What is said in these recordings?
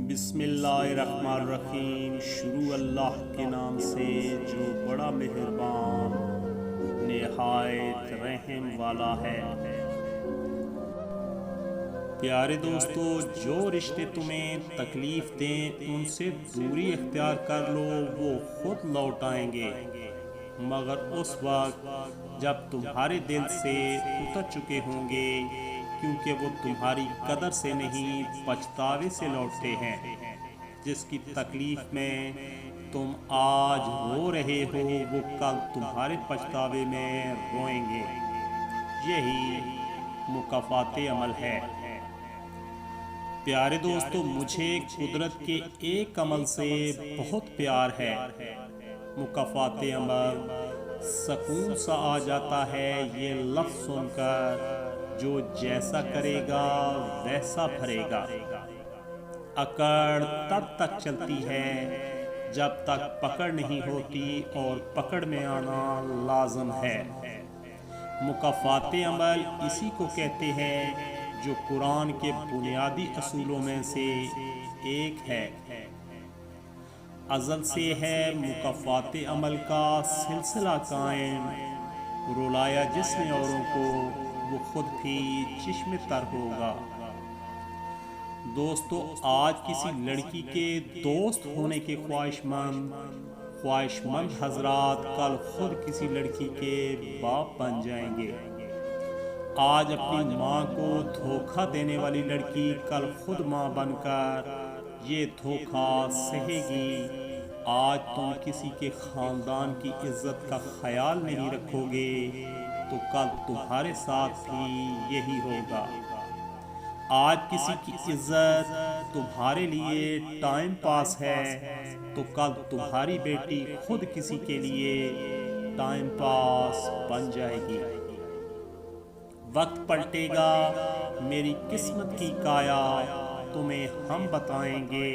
بسم اللہ الرحمن الرحیم۔ شروع اللہ کے نام سے جو بڑا مہربان نہایت رحم والا ہے۔ پیارے دوستو، جو رشتے تمہیں تکلیف دیں ان سے دوری اختیار کر لو، وہ خود لوٹ آئیں گے، مگر اس وقت جب تمہارے دل سے اتر چکے ہوں گے، کیونکہ وہ تمہاری قدر سے نہیں پچھتاوے سے لوٹتے ہیں۔ جس کی تکلیف میں تم آج رو رہے ہو، وہ کل تمہارے پچھتاوے میں روئیں گے۔ یہی مکافات عمل ہے۔ پیارے دوستو، مجھے قدرت کے ایک عمل سے بہت پیار ہے۔ مکافات عمل سکون سا آ جاتا ہے یہ لفظ سن کر، جو جیسا کرے گا ویسا بھرے گا۔ اکڑ تب تک چلتی ہے جب تک پکڑ نہیں ہوتی، اور پکڑ میں آنا لازم ہے۔ مکافات عمل اسی کو کہتے ہیں جو قرآن کے بنیادی اصولوں میں سے ایک ہے۔ ازل سے ہے مکافات عمل کا سلسلہ قائم، رلایا جس نے اوروں کو وہ خود بھی چشم تر ہوگا۔ دوستو، آج کسی لڑکی کے دوست ہونے کے خواہش مند حضرات کل خود کسی لڑکی کے باپ بن جائیں گے۔ آج اپنی ماں کو دھوکہ دینے والی لڑکی کل خود ماں بن کر یہ دھوکہ سہے گی۔ آج تم کسی کے خاندان کی عزت کا خیال نہیں رکھو گے تو کل تمہارے ساتھ بھی یہی ہوگا۔ آج کسی کی عزت تمہارے لیے ٹائم پاس ہے تو کل تمہاری بیٹی خود کسی کے لیے ٹائم پاس بن جائے گی۔ وقت پلٹے گا، میری قسمت کی کایا تمہیں ہم بتائیں گے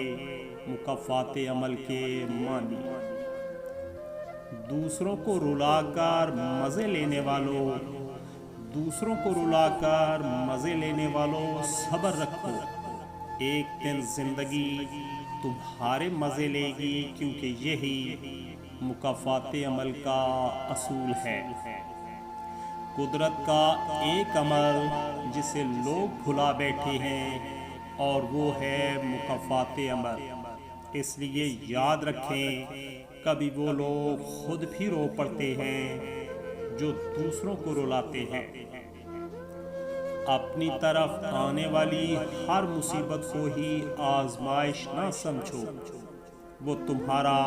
مکافات عمل کے معنی۔ دوسروں کو رلا کر مزے لینے والوں صبر رکھو، ایک دن زندگی تمہارے مزے لے گی، کیونکہ یہی مکافات عمل کا اصول ہے۔ قدرت کا ایک عمل جسے لوگ بھلا بیٹھے ہیں اور وہ ہے مکافات عمل۔ اس لیے یاد رکھیں، کبھی وہ لوگ خود بھی رو پڑتے ہیں جو دوسروں کو رلاتے ہیں۔ اپنی طرف آنے والی ہر مصیبت کو ہی آزمائش نہ سمجھو، وہ تمہارا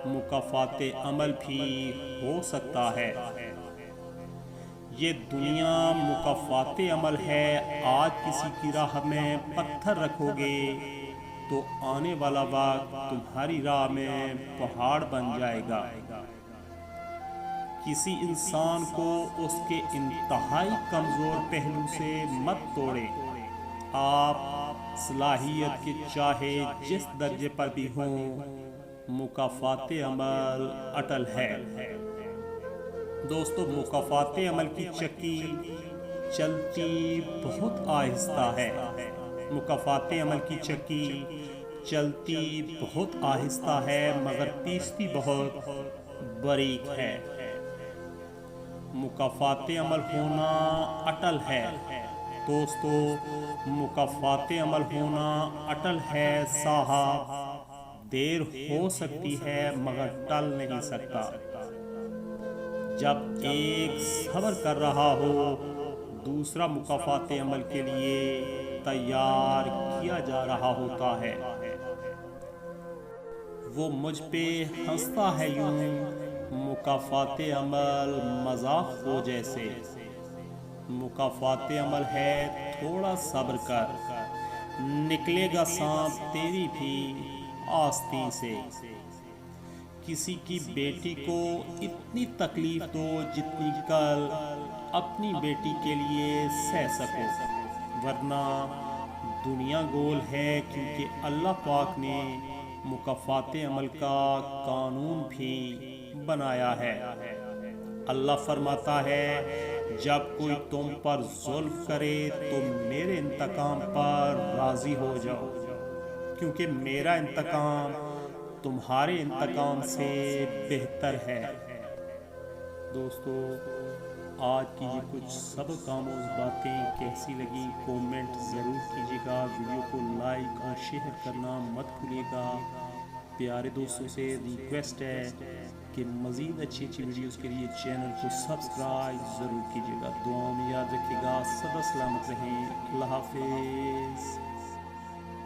مکافات عمل بھی ہو سکتا ہے۔ یہ دنیا مکافات عمل ہے۔ آج کسی کی راہ میں پتھر رکھو گے تو آنے والا وقت تمہاری راہ میں پہاڑ بن جائے گا۔ کسی انسان کو اس کے انتہائی کمزور پہلو سے مت توڑے۔ آپ صلاحیت کے چاہے جس درجے پر بھی ہوں، مکافات عمل اٹل ہے۔ دوستو، مکافات عمل کی چکی چلتی بہت آہستہ ہے۔ مکافات عمل کی چکی چلتی بہت آہستہ ہے، مگر پیستی بہت باریک ہے۔ مکافات عمل ہونا اٹل ہے۔ دوستو، مکافات عمل ہونا اٹل ہے صاحب، دیر ہو سکتی ہے مگر ٹل نہیں سکتا۔ جب ایک صبر کر رہا ہو، دوسرا مکافات عمل کے لیے تیار کیا جا رہا ہوتا ہے۔ وہ مجھ پہ ہنستا ہے یوں، مکافات عمل مذاق ہو جیسے۔ مکافات عمل ہے تھوڑا صبر کر، نکلے گا سانپ تیری بھی آستین سے۔ کسی کی بیٹی کو اتنی تکلیف دو جتنی کل اپنی بیٹی کے لیے سہ سکو، ورنہ دنیا گول ہے، کیونکہ اللہ پاک نے مکافات عمل کا قانون بھی بنایا ہے۔ اللہ فرماتا ہے، جب کوئی تم پر ظلم کرے تو میرے انتقام پر راضی ہو جاؤ، کیونکہ میرا انتقام تمہارے انتقام سے بہتر ہے۔ دوستو، آج کی یہ کچھ سبق آموز باتیں کیسی لگیں کومنٹ ضرور کیجیے گا، ویڈیو کو لائک اور شیئر کرنا مت بھولیے گا۔ پیارے دوستوں سے ریکویسٹ ہے کہ مزید اچھی ویڈیوز کے لیے چینل کو سبسکرائب ضرور کیجیے گا۔ دعاؤں میں یاد رکھیے گا، سدا سلامت رہیں، اللہ حافظ۔